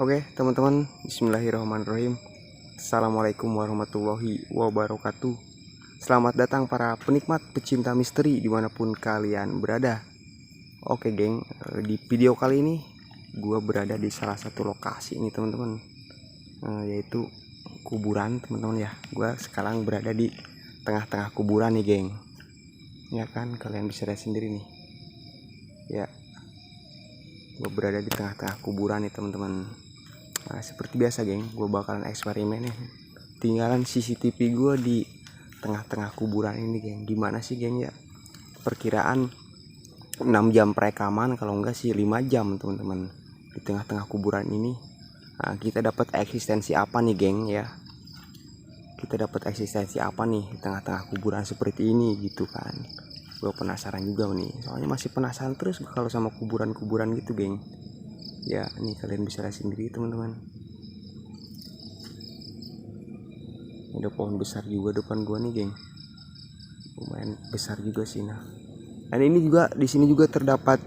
Oke teman-teman, bismillahirrahmanirrahim. Assalamualaikum warahmatullahi wabarakatuh. Selamat datang para penikmat pecinta misteri dimanapun kalian berada. Oke geng, di video kali ini gue berada di salah satu lokasi ini teman-teman, yaitu kuburan teman-teman ya. Gue sekarang berada di tengah-tengah kuburan nih geng. Ya kan, kalian bisa lihat sendiri nih. Ya, gue berada di tengah-tengah kuburan nih teman-teman. Nah, seperti biasa geng, gue bakalan eksperimen nih. Tinggalan CCTV gue di tengah-tengah kuburan ini geng. Gimana sih geng ya? Perkiraan 6 jam perekaman, kalau enggak sih 5 jam teman-teman. Di tengah-tengah kuburan ini, nah, kita dapat eksistensi apa nih geng ya? Kita dapat eksistensi apa nih di tengah-tengah kuburan seperti ini gitu kan? Gue penasaran juga nih. Soalnya masih penasaran terus kalau sama kuburan-kuburan gitu geng. Ya, ini kalian bisa lihat sendiri teman-teman. Ada pohon besar juga depan gua nih, geng. Lumayan besar juga sih nah. Dan ini juga di sini juga terdapat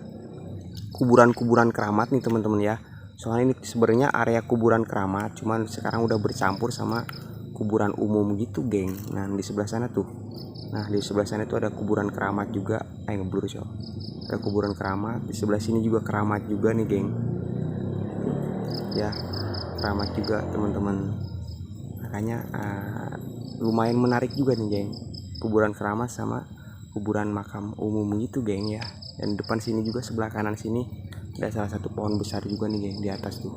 kuburan-kuburan keramat nih teman-teman ya. Soalnya ini sebenarnya area kuburan keramat, cuman sekarang udah bercampur sama kuburan umum gitu, geng. Nah, di sebelah sana tuh. Nah, di sebelah sana tuh ada kuburan keramat juga. Ngeblur, coy. Ada kuburan keramat, di sebelah sini juga keramat juga nih, geng. Ya, keramat juga teman-teman. Makanya lumayan menarik juga nih geng, kuburan keramat sama kuburan makam umum gitu geng ya. Dan depan sini juga sebelah kanan sini ada salah satu pohon besar juga nih geng di atas tuh.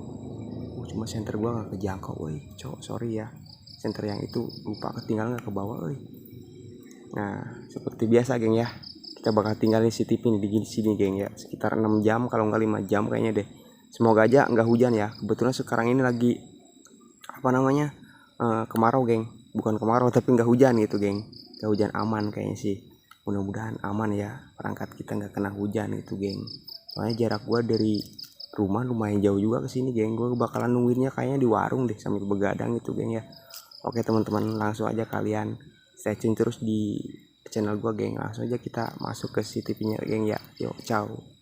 Cuma senter gua nggak kejangkau, woi cowok, sorry ya, senter yang itu lupa ketinggalan, nggak ke bawah woi. Nah, seperti biasa geng ya, kita bakal tinggalin CCTV nih di sini geng ya, sekitar 6 jam kalau nggak 5 jam kayaknya deh. Semoga aja nggak hujan ya. Kebetulan sekarang ini lagi kemarau geng. Bukan kemarau tapi nggak hujan gitu geng. Nggak hujan, aman kayaknya sih. Mudah-mudahan aman ya, perangkat kita nggak kena hujan gitu geng. Soalnya jarak gua dari rumah lumayan jauh juga ke sini geng. Gua bakalan nungguinnya kayaknya di warung deh sambil begadang gitu geng ya. Oke teman-teman, langsung aja kalian stay tune terus di channel gua geng. Langsung aja kita masuk ke CCTV nya geng ya. Yuk, ciao.